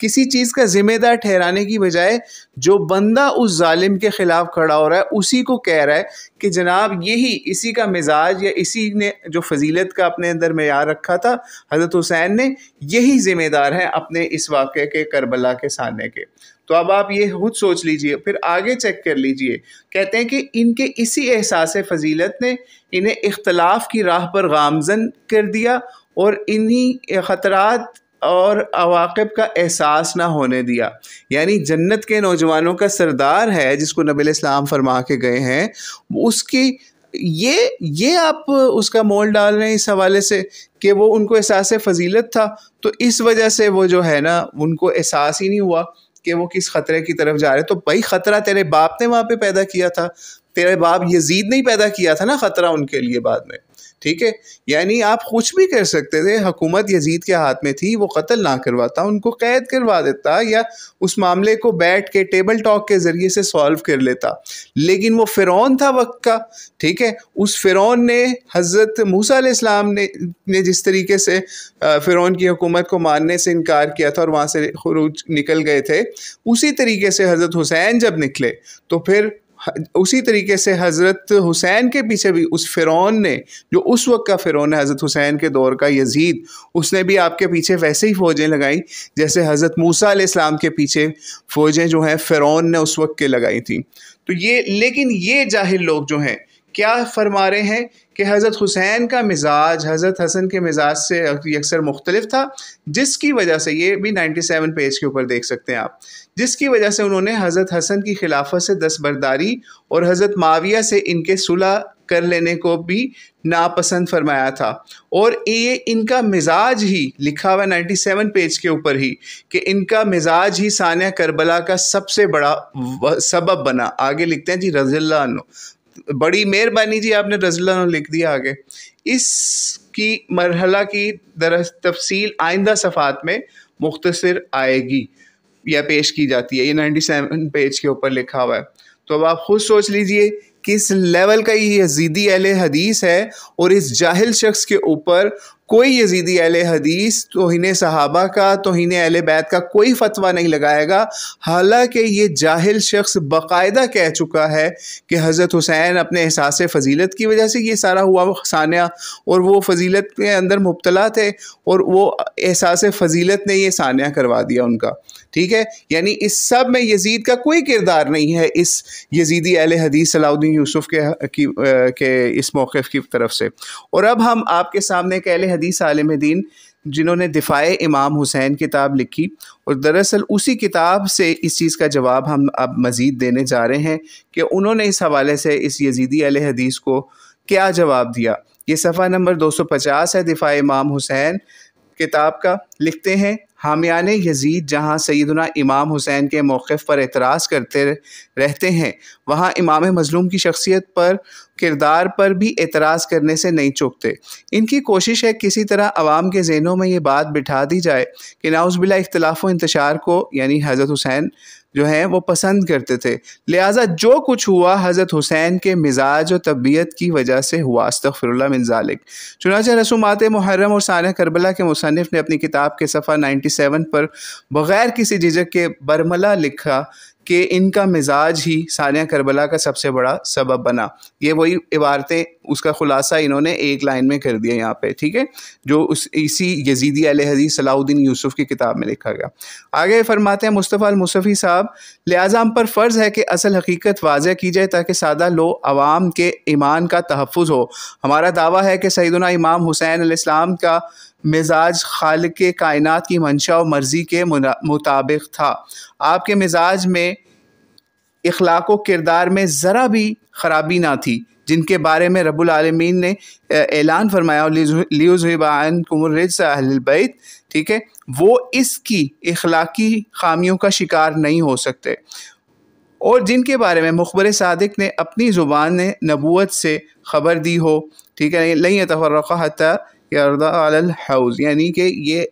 کسی چیز کا ذمہ دار ٹھہرانے کی بجائے جو بندہ اس ظالم کے خلاف کھڑا ہو رہا ہے اسی کو کہہ رہا ہے کہ جناب یہی اسی کا مزاج یا اسی نے جو فضیلت کا اپنے اندر معیار رکھا تھا حضرت حسین نے، یہی ذمہ دار ہیں اپنے اس واقعے کے کربلا کے سامنے کے۔ تو اب آپ یہ خود سوچ لیجئے، پھر آگے چیک کر لیجئے، کہتے ہیں کہ ان کے اسی احساس فضیلت نے انہیں اختلاف کی راہ پر گامزن کر دیا اور انہی خطرات اور عواقب کا احساس نہ ہونے دیا۔ یعنی جنت کے نوجوانوں کا سردار ہے جس کو نبی علیہ السلام فرما کے گئے ہیں، اس کی یہ آپ اس کا مول ڈال رہے ہیں اس حوالے سے کہ وہ ان کو احساس فضیلت تھا، تو اس وجہ سے وہ جو ہے نا ان کو احساس ہی نہیں ہوا کہ وہ کس خطرے کی طرف جا رہے۔ تو بھائی خطرہ تیرے باپ نے وہاں پہ پیدا کیا تھا، تیرے باپ یزید نہیں پیدا کیا تھا نا خطرہ ان کے لیے بعد میں، ٹھیک ہے؟ یعنی آپ کچھ بھی کر سکتے تھے، حکومت یزید کے ہاتھ میں تھی، وہ قتل نہ کرواتا، ان کو قید کروا دیتا یا اس معاملے کو بیٹھ کے ٹیبل ٹاک کے ذریعے سے سالو کر لیتا، لیکن وہ فرعون تھا وقت کا، ٹھیک ہے؟ اس فرعون نے حضرت موسیٰ علیہ السلام نے جس طریقے سے فرعون کی حکومت کو ماننے سے انکار کیا تھا اور وہاں سے خروج نکل گئے تھے، اسی طریقے سے حضرت حسین جب نکلے تو پھر اسی طریقے سے حضرت حسین کے پیچھے بھی اس فرعون نے، جو اس وقت کا فرعون ہے حضرت حسین کے دور کا یزید، اس نے بھی آپ کے پیچھے ویسے ہی فوجیں لگائیں جیسے حضرت موسیٰ علیہ السلام کے پیچھے فوجیں جو ہیں فرعون نے اس وقت کے لگائی تھیں۔ تو لیکن یہ جاہل لوگ جو ہیں کیا فرما رہے ہیں کہ حضرت حسین کا مزاج حضرت حسن کے مزاج سے یکسر مختلف تھا، جس کی وجہ سے یہ بھی 97 پیج کے اوپر دیکھ سکتے ہیں آپ، جس کی وجہ سے انہوں نے حضرت حسن کی خلافت سے دستبرداری اور حضرت معاویہ سے ان کے صلح کر لینے کو بھی ناپسند فرمایا تھا، اور یہ ان کا مزاج ہی لکھا ہوا 97 پیج کے اوپر ہی کہ ان کا مزاج ہی سانحہ کربلا کا سب سے بڑا سبب بنا۔ آگے لکھتے ہیں جی رضی اللہ عنہ، بڑی مہربانی جی آپ نے رضی اللہ عنہ لکھ دیا آگے۔ اس کی مرحلہ کی تفصیل آئندہ صفحات میں مختصر آئے گی یا پیش کی جاتی ہے، یہ 97 پیج کے اوپر لکھا ہوا ہے۔ تو اب آپ خود سوچ لیجئے کس لیول کا یہ یزیدی اہل حدیث ہے، اور اس جاہل شخص کے اوپر کوئی یزیدی اہل حدیث توہین صحابہ کا، توہین اہل بیت کا کوئی فتویٰ نہیں لگائے گا، حالانکہ یہ جاہل شخص باقاعدہ کہہ چکا ہے کہ حضرت حسین اپنے احساس فضیلت کی وجہ سے یہ سارا ہوا سانحہ، اور وہ فضیلت کے اندر مبتلا تھے اور وہ احساس فضیلت نے یہ سانحہ کروا دیا ان کا، ٹھیک ہے؟ یعنی اس سب میں یزید کا کوئی کردار نہیں ہے اس یزیدی اہل حدیث صلاح الدین یوسف کے اس موقف کی طرف سے۔ اور اب ہم آپ کے سامنے ایک اہل حدیث عالم دین جنہوں نے دفاع امام حسین کتاب لکھی، اور دراصل اسی کتاب سے اس چیز کا جواب ہم اب مزید دینے جا رہے ہیں کہ انہوں نے اس حوالے سے اس یزیدی اہل حدیث کو کیا جواب دیا۔ یہ صفحہ نمبر 250 ہے دفاع امام حسین کتاب کا۔ لکھتے ہیں، حامیان یزید جہاں سیدنا امام حسین کے موقف پر اعتراض کرتے رہتے ہیں، وہاں امام مظلوم کی شخصیت پر، کردار پر بھی اعتراض کرنے سے نہیں چوکتے۔ ان کی کوشش ہے کسی طرح عوام کے ذہنوں میں یہ بات بٹھا دی جائے کہ نعوذ باللہ اختلاف و انتشار کو یعنی حضرت حسین جو ہیں وہ پسند کرتے تھے، لہٰذا جو کچھ ہوا حضرت حسین کے مزاج و طبیعت کی وجہ سے ہوا، استغفر اللہ من ذالک۔ چنانچہ رسومات محرم اور سانحہ کربلا کے مصنف نے اپنی کتاب کے صفحہ 97 پر بغیر کسی جھجک کے برملا لکھا کہ ان کا مزاج ہی سانحہ کربلا کا سب سے بڑا سبب بنا۔ یہ وہی عبارتیں، اس کا خلاصہ انہوں نے ایک لائن میں کر دیا یہاں پہ، ٹھیک ہے، جو اسی یزیدی اہل حدیث صلاح الدین یوسف کی کتاب میں لکھا گیا۔ آگے فرماتے ہیں مصطفیٰ المصطفی صاحب، لہٰذا ہم پر فرض ہے کہ اصل حقیقت واضح کی جائے تاکہ سادہ لو عوام کے ایمان کا تحفظ ہو۔ ہمارا دعویٰ ہے کہ سیدنا امام حسین علیہ السلام کا مزاج خالق کائنات کی منشا و مرضی کے مطابق تھا۔ آپ کے مزاج میں، اخلاق و کردار میں ذرا بھی خرابی نہ تھی، جن کے بارے میں رب العالمین نے اعلان فرمایا لِيُذْهِبَ عَنْكُمُ الرِّجْسَ اہل البیت، ٹھیک ہے، وہ اس کی اخلاقی خامیوں کا شکار نہیں ہو سکتے، اور جن کے بارے میں مخبر صادق نے اپنی زبان نبوت سے خبر دی ہو، ٹھیک ہے، لَن يَتَفَرَّقَا حَتَّى يَرْضَىٰ عَلَى الْحَوْضِ، یعنی کہ یہ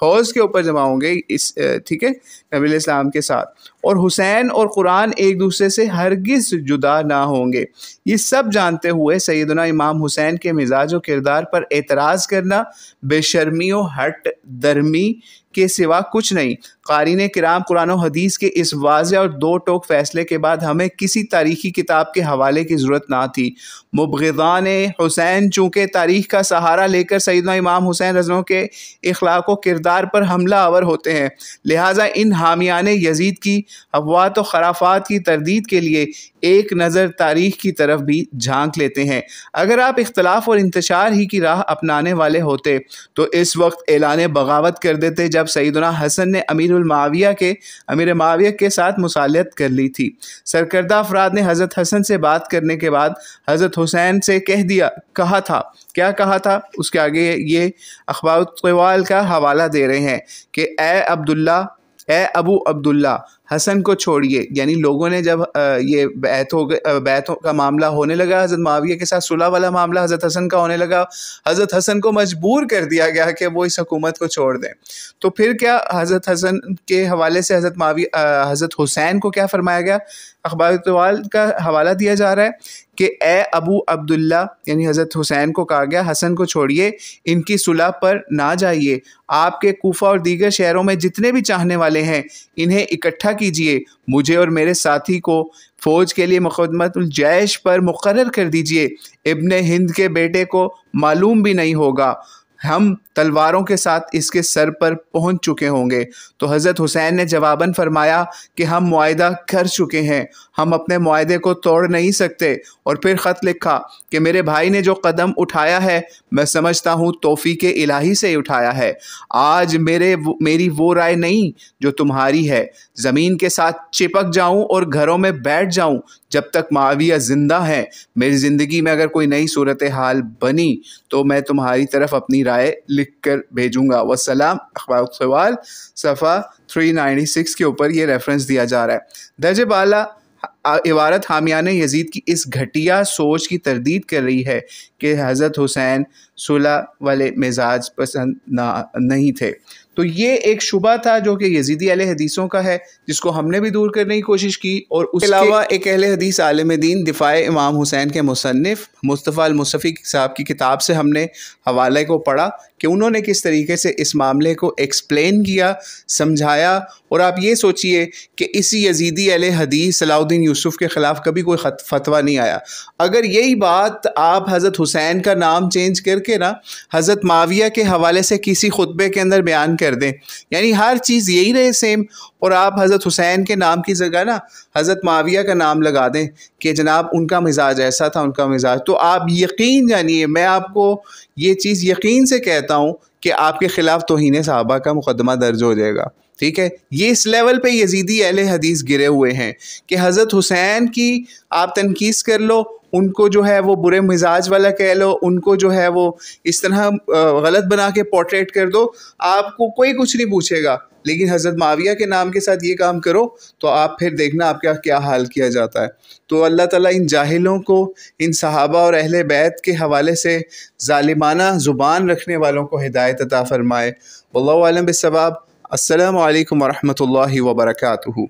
حوض کے اوپر جمع ہوں گے، اس ٹھیک ہے نبی علیہ السلام کے ساتھ، اور حسین اور قرآن ایک دوسرے سے ہرگز جدا نہ ہوں گے۔ یہ سب جانتے ہوئے سیدنا امام حسین کے مزاج و کردار پر اعتراض کرنا بے شرمی و ہٹ درمی کے سوا کچھ نہیں۔ قارئین کرام قرآن و حدیث کے اس واضح اور دو ٹوک فیصلے کے بعد ہمیں کسی تاریخی کتاب کے حوالے کی ضرورت نہ تھی۔ مبغضان حسین چونکہ تاریخ کا سہارا لے کر سیدنا امام حسین رضی اللہ عنہ کے اخلاق و کردار پر حملہ آور ہوتے ہیں، لہٰذا ان حامیان یزید کی افواہات و خرافات کی تردید کے لیے ایک نظر تاریخ کی طرف بھی جھانک لیتے ہیں۔ اگر آپ اختلاف اور انتشار ہی کی راہ اپنانے والے ہوتے تو اس وقت اعلان بغاوت کر دیتے جب سیدنا حسن نے امیر معاویہ کے ساتھ مصالحت کر لی تھی۔ سرکردہ افراد نے حضرت حسن سے بات کرنے کے بعد حضرت حسین سے کہا تھا، کیا کہا تھا؟ اس کے آگے یہ اخبار الطوال کا حوالہ دے رہے ہیں کہ اے ابو عبداللہ حسن کو چھوڑیے۔ یعنی لوگوں نے جب یہ بیعت کا معاملہ ہونے لگا، حضرت معاویہ کے ساتھ صلح والا معاملہ حضرت حسن کا ہونے لگا، حضرت حسن کو مجبور کر دیا گیا کہ وہ اس حکومت کو چھوڑ دیں۔ تو پھر کیا حضرت حسن کے حوالے سے حضرت حسین کو کیا فرمایا گیا؟ اخبار الطوال کا حوالہ دیا جا رہا ہے کہ اے ابو عبداللہ، یعنی حضرت حسین کو کہا گیا حسن کو چھوڑیے، ان کی صلح پر نہ جائیے، آپ کے کوفہ اور دیگر شہروں میں جتنے بھی چاہنے والے ہیں انہیں اکٹھا کیجئے، مجھے اور میرے ساتھی کو فوج کے لیے مقدمت الجیش پر مقرر کر دیجئے، ابن ہند کے بیٹے کو معلوم بھی نہیں ہوگا، ہم تلواروں کے ساتھ اس کے سر پر پہنچ چکے ہوں گے۔ تو حضرت حسین نے جواباً فرمایا کہ ہم معاہدہ کر چکے ہیں، ہم اپنے معاہدے کو توڑ نہیں سکتے، اور پھر خط لکھا کہ میرے بھائی نے جو قدم اٹھایا ہے میں سمجھتا ہوں توفیق الہی سے اٹھایا ہے، آج میری وہ رائے نہیں جو تمہاری ہے، زمین کے ساتھ چپک جاؤں اور گھروں میں بیٹھ جاؤں جب تک معاویہ زندہ ہے، میری زندگی میں اگر کوئی نئی صورتحال بنی تو میں تمہاری طرف اپنی رائے لکھ کر بھیجوں گا۔ والسلام۔ اخبار الطوال صفحہ 396 کے اوپر یہ ریفرنس دیا جا رہا ہے۔ درجہ بالا عبارت حامیان یزید کی اس گھٹیا سوچ کی تردید کر رہی ہے کہ حضرت حسین صلح والے مزاج پسند نہیں تھے۔ تو یہ ایک شبہ تھا جو کہ یزیدی اہل حدیثوں کا ہے، جس کو ہم نے بھی دور کرنے کی کوشش کی، اور اس کے علاوہ ایک اہل حدیث عالم دین دفاع امام حسین کے مصنف مصطفیٰ المصطفی صاحب کی کتاب سے ہم نے حوالے کو پڑھا کہ انہوں نے کس طریقے سے اس معاملے کو ایکسپلین کیا، سمجھایا۔ اور آپ یہ سوچئے کہ اسی یزیدی اہل حدیث صلاح الدین یوسف کے خلاف کبھی کوئی فتویٰ نہیں آیا۔ اگر یہی بات آپ حضرت حسین کا نام چینج کر کے نا حضرت معاویہ کے حوالے سے کسی خطبے کے اندر بیان کر دیں، یعنی ہر چیز یہی رہے سیم، اور آپ حضرت حسین کے نام کی جگہ نا حضرت معاویہ کا نام لگا دیں کہ جناب ان کا مزاج ایسا تھا، ان کا مزاج، تو آپ یقین جانیے، میں آپ کو یہ چیز یقین سے کہتا ہوں کہ آپ کے خلاف توہین صحابہ کا مقدمہ درج ہو جائے گا۔ ٹھیک ہے، یہ اس لیول پہ یزیدی اہل حدیث گرے ہوئے ہیں کہ حضرت حسین کی آپ تنقید کر لو، ان کو جو ہے وہ برے مزاج والا کہہ لو، ان کو جو ہے وہ اس طرح غلط بنا کے پورٹریٹ کر دو، آپ کو کوئی کچھ نہیں پوچھے گا، لیکن حضرت معاویہ کے نام کے ساتھ یہ کام کرو تو آپ پھر دیکھنا آپ کا کیا حال کیا جاتا ہے۔ تو اللہ تعالیٰ ان جاہلوں کو، ان صحابہ اور اہل بیت کے حوالے سے ظالمانہ زبان رکھنے والوں کو ہدایت عطا فرمائے۔ واللہ اعلم بالصواب۔ السلام علیکم ورحمۃ اللہ وبرکاتہ۔